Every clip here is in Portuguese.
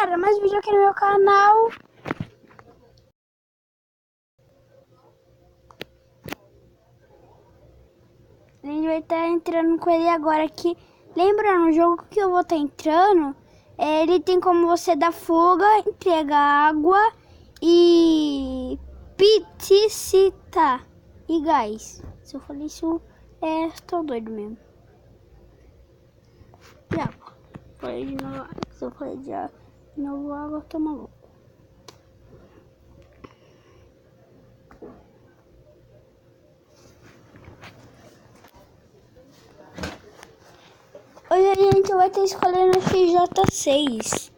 Cara, mais vídeo aqui no meu canal. A gente vai estar entrando com ele agora aqui. Lembrando, o jogo que eu vou estar entrando, ele tem como você dar fuga, entregar água e piticita e gás. Se eu falei isso, tô doido mesmo. E água. Falei de novo, se eu falei de novo água, eu tô maluco. Hoje a gente vai estar escolhendo a XJ6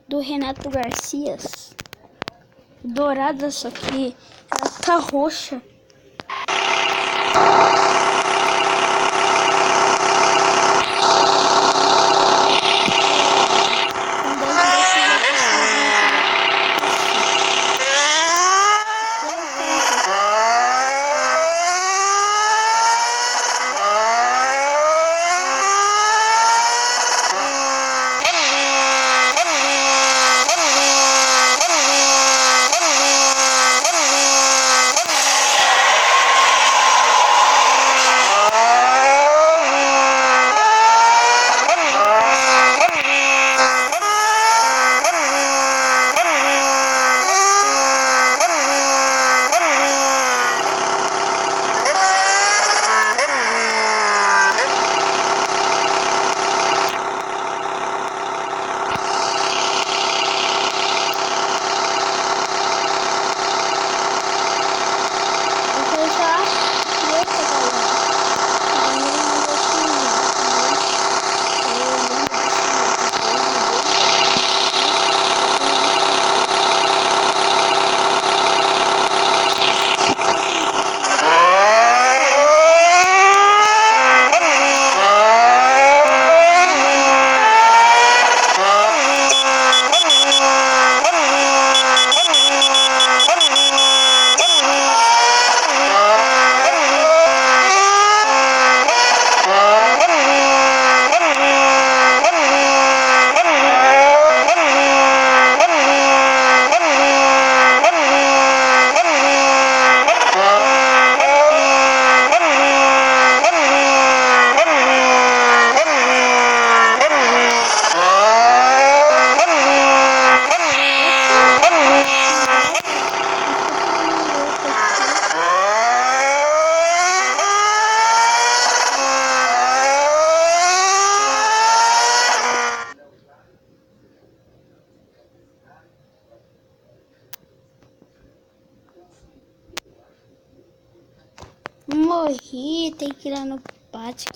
do Renato Garcia. Dourada, só que ela tá roxa. Morri, tem que ir lá no pátio.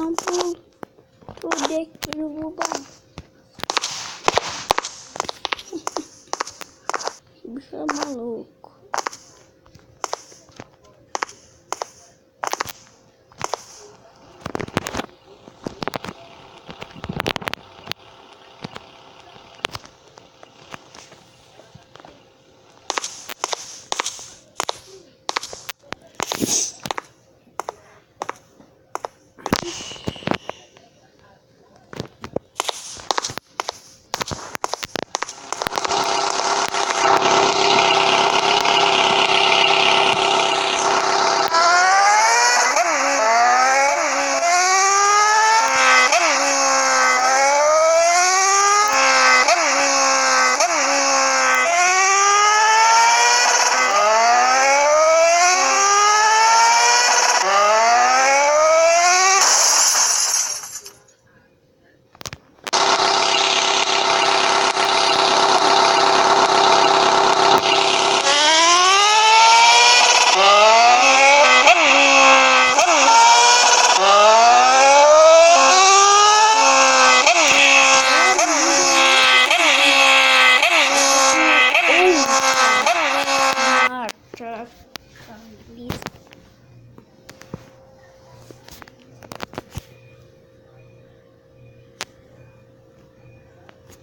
um pulo, tudo aqui no bobão. Esse bicho é maluco.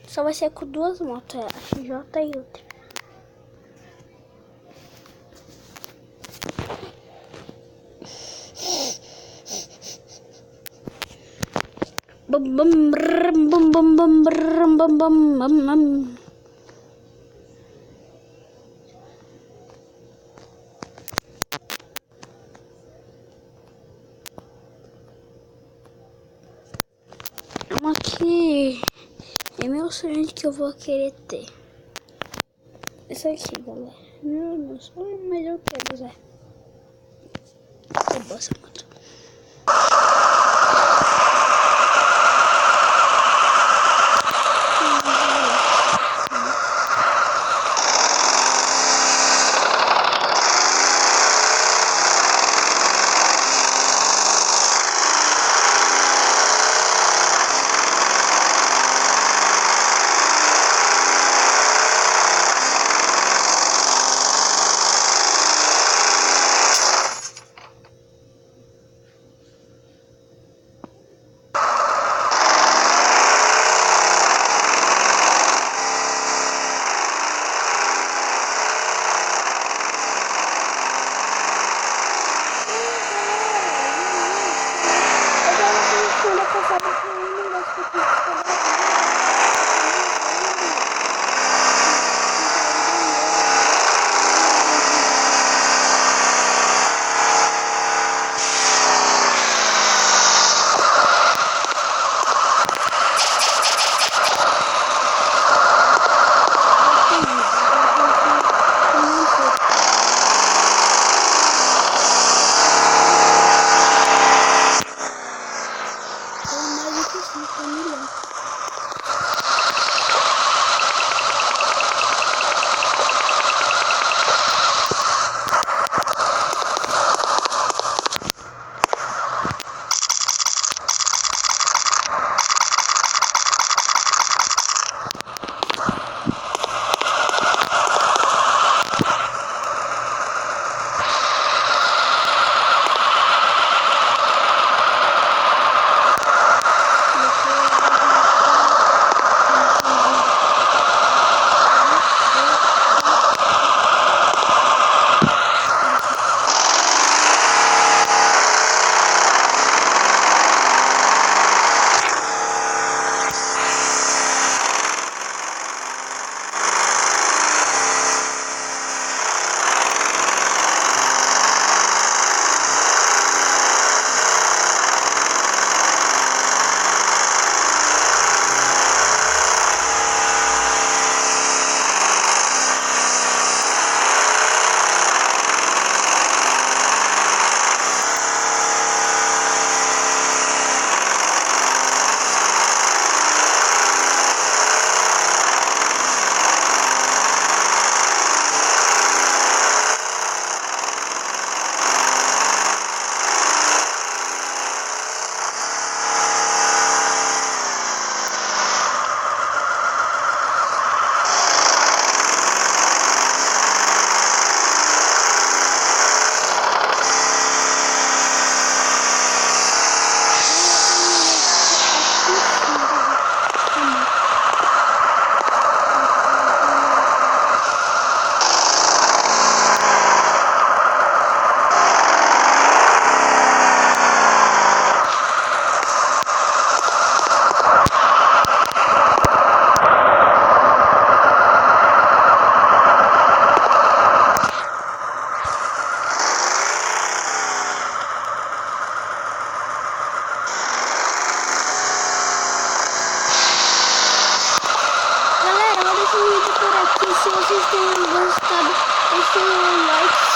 Só vai ser com duas motos, a XJ e outra. Bum, bum, brum, bum, bum, bum, brum, bum, bum, bum, bum. Uma aqui é meu sonho que eu vou querer ter. Isso aqui, galera. Meu sonho, mas eu quero usar. É boa essa moto.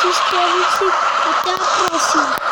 se inscreva-se. Até a próxima.